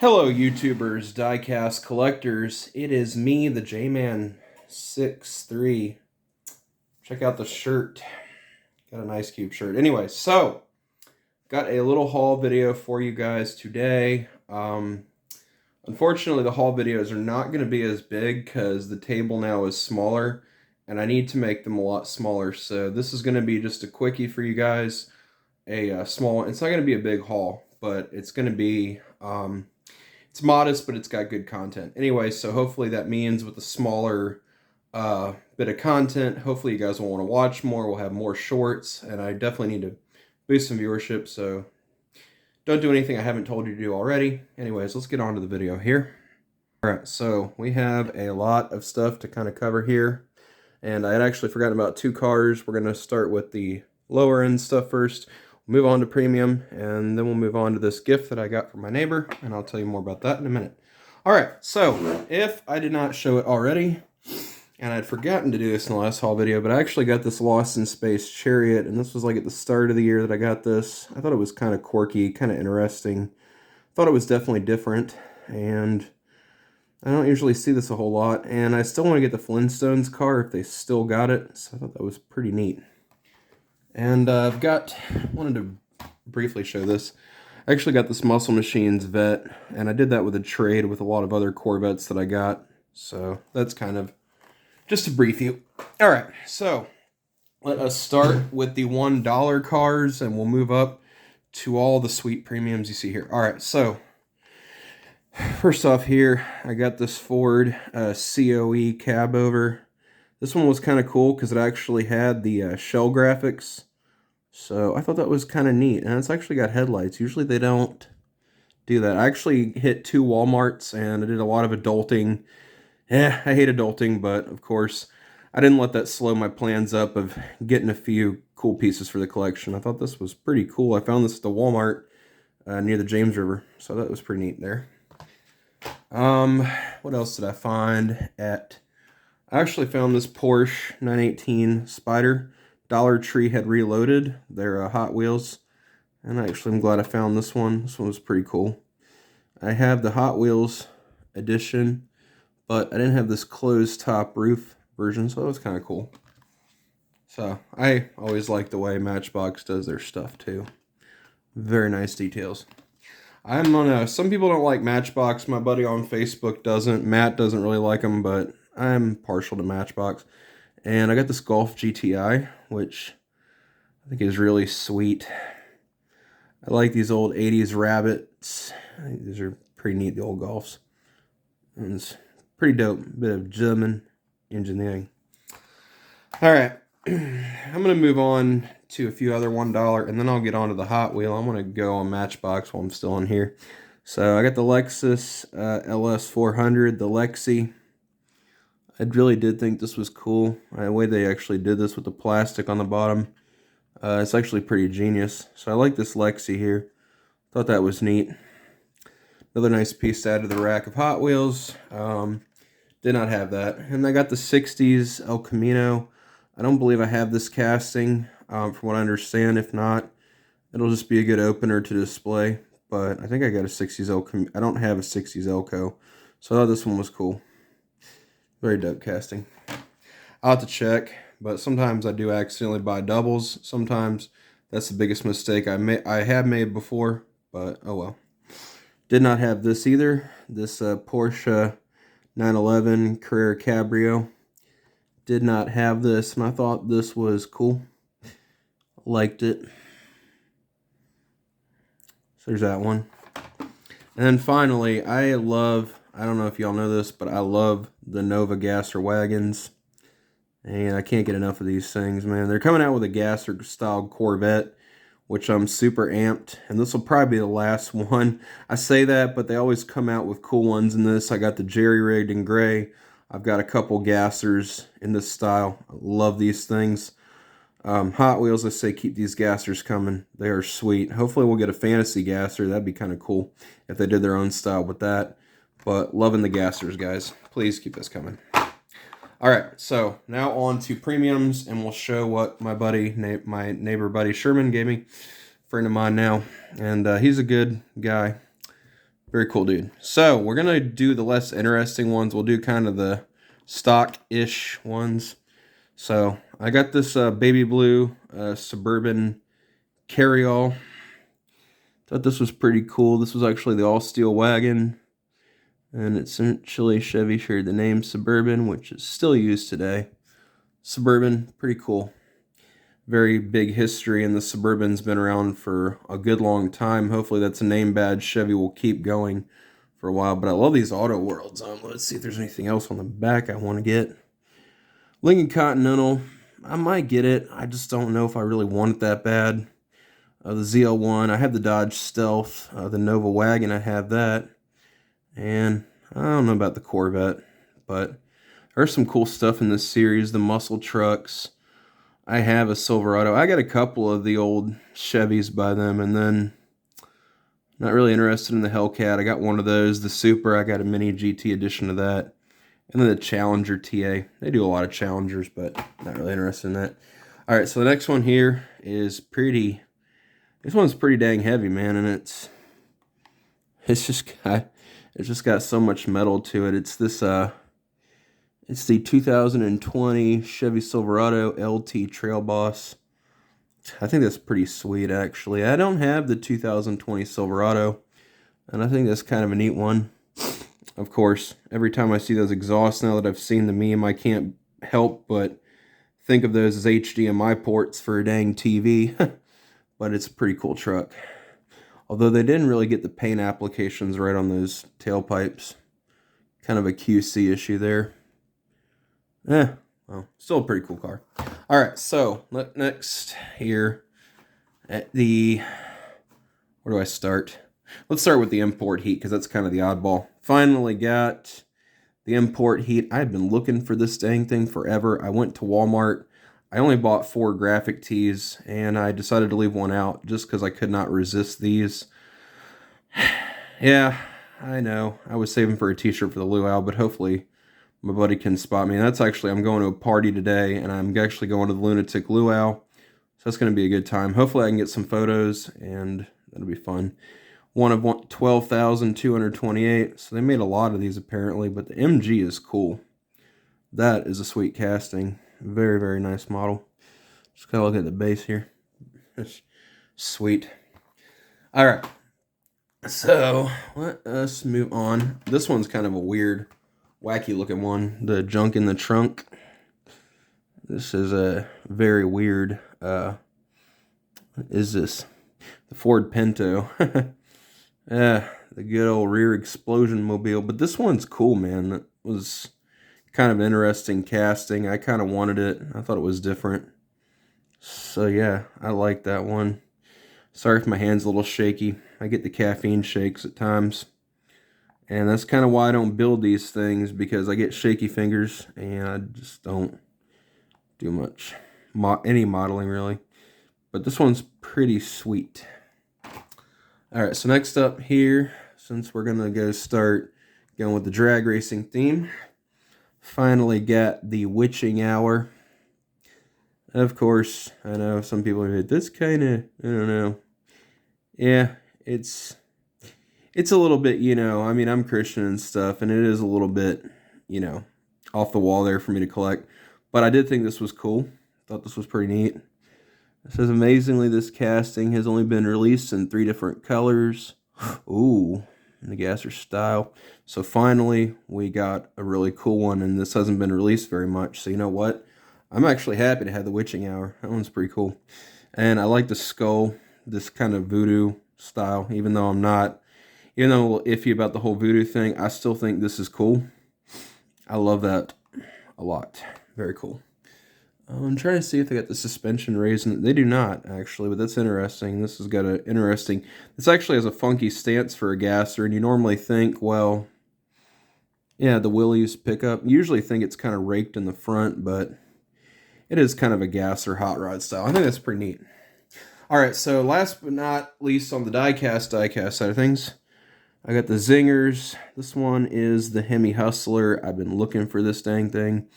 Hello YouTubers, diecast collectors, it is me, the J-Man 63. Check out the shirt, got a nice cube shirt. Anyway, so, got a little haul video for you guys today. Unfortunately the haul videos are not going to be as big because the table now is smaller and I need to make them a lot smaller. So this is going to be just a quickie for you guys, a small one. It's not going to be a big haul, but it's going to be... it's modest, but it's got good content. Anyway, so hopefully that means with a smaller bit of content, hopefully you guys will want to watch more. We'll have more shorts, and I definitely need to boost some viewership, so don't do anything I haven't told you to do already. Anyways, let's get on to the video here. Alright, so we have a lot of stuff to kind of cover here, and I had actually forgotten about two cars. We're going to start with the lower end stuff first. Move on to premium, and then we'll move on to this gift that I got from my neighbor, and I'll tell you more about that in a minute. Alright, so if I did not show it already, and I'd forgotten to do this in the last haul video, but I actually got this Lost in Space chariot, and this was like at the start of the year that I got this. I thought it was kind of quirky, kind of interesting. Thought it was definitely different, and I don't usually see this a whole lot, and I still want to get the Flintstones car if they still got it, so I thought that was pretty neat. And wanted to briefly show this. I actually got this Muscle Machines Vet, and I did that with a trade with a lot of other Corvettes that I got. So that's kind of just a preview. Alright, so let us start with the $1 cars, and we'll move up to all the sweet premiums you see here. Alright, so first off here, I got this Ford COE cab over. This one was kind of cool because it actually had the shell graphics. So I thought that was kind of neat. And it's actually got headlights. Usually they don't do that. I actually hit 2 Walmarts and I did a lot of adulting. I hate adulting, but of course I didn't let that slow my plans up of getting a few cool pieces for the collection. I thought this was pretty cool. I found this at the Walmart near the James River. So that was pretty neat there. What else did I find at... I actually found this Porsche 918 Spider. Dollar Tree had reloaded their Hot Wheels. And I'm glad I found this one. This one was pretty cool. I have the Hot Wheels edition, but I didn't have this closed top roof version, so that was kind of cool. So, I always like the way Matchbox does their stuff too. Very nice details. Some people don't like Matchbox. My buddy on Facebook doesn't. Matt doesn't really like them, but I'm partial to Matchbox. And I got this Golf GTI, which I think is really sweet. I like these old 80s Rabbits. I think these are pretty neat, the old Golfs. And it's pretty dope. Bit of German engineering. Alright. I'm going to move on to a few other $1, and then I'll get on to the Hot Wheel. I'm going to go on Matchbox while I'm still on here. So I got the Lexus LS400, the Lexi. I really did think this was cool. The way they actually did this with the plastic on the bottom. It's actually pretty genius. So I like this Lexi here. Thought that was neat. Another nice piece to add to the rack of Hot Wheels. Did not have that. And I got the 60s El Camino. I don't believe I have this casting, from what I understand. If not, it'll just be a good opener to display. But I think I got a 60s El Camino. I don't have a 60s Elco. So I thought this one was cool. Very dope casting. I'll have to check, but sometimes I do accidentally buy doubles. Sometimes that's the biggest mistake I have made before, but oh well. Did not have this either. This Porsche 911 Carrera Cabrio. Did not have this, and I thought this was cool. Liked it. So there's that one. And then finally, I don't know if y'all know this, but I love the Nova Gaster wagons. And I can't get enough of these things, man. They're coming out with a Gaster-style Corvette, which I'm super amped. And this will probably be the last one. I say that, but they always come out with cool ones in this. I got the jerry-rigged in gray. I've got a couple Gasters in this style. I love these things. Hot Wheels, I say keep these Gasters coming. They are sweet. Hopefully we'll get a fantasy Gaster. That'd be kind of cool if they did their own style with that. But loving the Gasters, guys. Please keep this coming. Alright, so now on to premiums, and we'll show what my buddy, my neighbor buddy Sherman gave me. Friend of mine now. And he's a good guy. Very cool, dude. So we're gonna do the less interesting ones. We'll do kind of the stock-ish ones. So I got this baby blue Suburban carryall. Thought this was pretty cool. This was actually the all-steel wagon, and essentially Chevy shared the name Suburban, which is still used today. Suburban, pretty cool. Very big history, and the Suburban's been around for a good long time. Hopefully that's a name badge Chevy will keep going for a while. But I love these Auto Worlds. Let's see if there's anything else on the back I want to get. Lincoln Continental, I might get it. I just don't know if I really want it that bad. The ZL1, I have the Dodge Stealth. The Nova Wagon, I have that. And I don't know about the Corvette, but there's some cool stuff in this series. The muscle trucks. I have a Silverado. I got a couple of the old Chevys by them, and then not really interested in the Hellcat. I got one of those. The Super, I got a mini GT edition of that. And then the Challenger TA. They do a lot of Challengers, but not really interested in that. All right, so the next one here is pretty. This one's pretty dang heavy, man, and it's just got so much metal to it. It's this it's the 2020 Chevy Silverado LT Trail Boss. I think that's pretty sweet, actually. I don't have the 2020 Silverado, and I think that's kind of a neat one. Of course, every time I see those exhausts, now that I've seen the meme, I can't help but think of those as HDMI ports for a dang TV. But it's a pretty cool truck. Although they didn't really get the paint applications right on those tailpipes. Kind of a QC issue there. Well, still a pretty cool car. Alright, so next here at the... Where do I start? Let's start with the import heat, because that's kind of the oddball. Finally got the import heat. I've been looking for this dang thing forever. I went to Walmart. I only bought 4 graphic tees, and I decided to leave one out just because I could not resist these. Yeah, I know. I was saving for a t-shirt for the luau, but hopefully my buddy can spot me. And that's actually, I'm going to a party today, and I'm actually going to the Lunatic Luau. So that's going to be a good time. Hopefully I can get some photos, and that'll be fun. One of 12,228. So they made a lot of these apparently, but the MG is cool. That is a sweet casting. Very, very nice model. Just gotta look at the base here. Sweet. Alright. So, let us move on. This one's kind of a weird, wacky looking one. The junk in the trunk. This is a very weird, what is this? The Ford Pinto. The good old rear explosion mobile. But this one's cool, man. That was kind of interesting casting. I kind of wanted it. I thought it was different. So yeah, I like that one. Sorry if my hand's a little shaky. I get the caffeine shakes at times. And that's kind of why I don't build these things, because I get shaky fingers and I just don't do much. Any modeling really. But this one's pretty sweet. Alright, so next up here, since we're going to go start going with the drag racing theme, finally got the witching hour. Of course, I know some people are like, this kind of, I don't know. Yeah, it's a little bit, you know, I mean, I'm Christian and stuff, and it is a little bit, you know, off the wall there for me to collect. But I did think this was cool. Thought this was pretty neat. It says, amazingly, this casting has only been released in 3 different colors. Ooh, in the gaster style. So finally, we got a really cool one, and this hasn't been released very much. So you know what? I'm actually happy to have the witching hour. That one's pretty cool. And I like the skull, this kind of voodoo style, even though I'm a little iffy about the whole voodoo thing, I still think this is cool. I love that a lot. Very cool. I'm trying to see if they got the suspension raised. They do not, actually, but that's interesting. This has got an interesting... This actually has a funky stance for a gasser, and you normally think, well, yeah, the Willys pickup. You usually think it's kind of raked in the front, but it is kind of a gasser hot rod style. I think that's pretty neat. All right, so last but not least on the diecast side of things, I got the zingers. This one is the Hemi Hustler. I've been looking for this dang thing.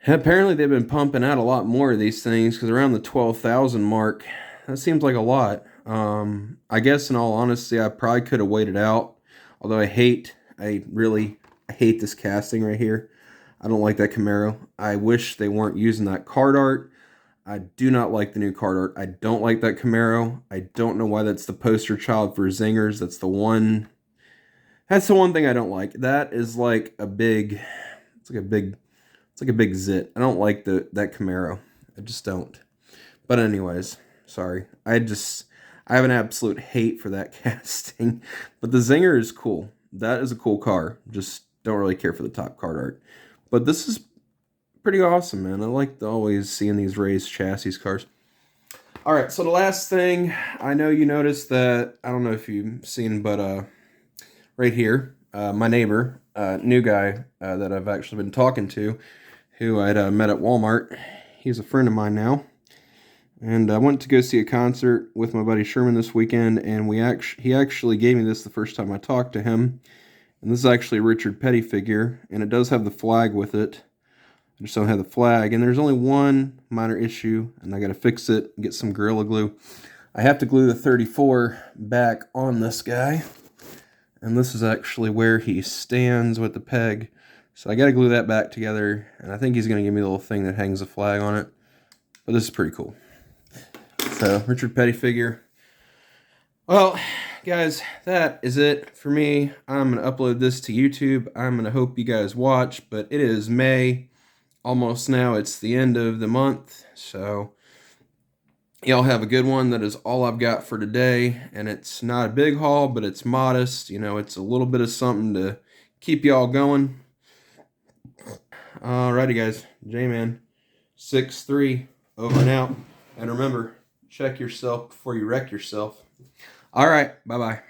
Apparently they've been pumping out a lot more of these things, because around the 12,000 mark, that seems like a lot. I guess in all honesty, I probably could have waited out Although I really hate this casting right here. I don't like that Camaro. I wish they weren't using that card art. I do not like the new card art. I don't like that Camaro. I don't know why that's the poster child for zingers. That's the one thing I don't like. That is like a big, it's like a big zit. I don't like that Camaro. I just don't. But anyways, sorry. I have an absolute hate for that casting. But the Zinger is cool. That is a cool car. Just don't really care for the top card art. But this is pretty awesome, man. I like always seeing these raised chassis cars. All right, so the last thing, I know you noticed that, I don't know if you've seen, but right here, my neighbor, new guy that I've actually been talking to, who I'd met at Walmart. He's a friend of mine now. And I went to go see a concert with my buddy Sherman this weekend, and he actually gave me this the first time I talked to him. And this is actually a Richard Petty figure, and it does have the flag with it. I just don't have the flag, and there's only one minor issue, and I got to fix it and get some Gorilla Glue. I have to glue the 34 back on this guy, and this is actually where he stands with the peg. So I got to glue that back together, and I think he's going to give me a little thing that hangs a flag on it. But this is pretty cool. So, Richard Petty figure. Well, guys, that is it for me. I'm going to upload this to YouTube. I'm going to hope you guys watch, but it is May. Almost now. It's the end of the month. So, y'all have a good one. That is all I've got for today. And it's not a big haul, but it's modest. You know, it's a little bit of something to keep y'all going. Alrighty, guys. J-Man 6'3", over and out. And remember, check yourself before you wreck yourself. All right. Bye-bye.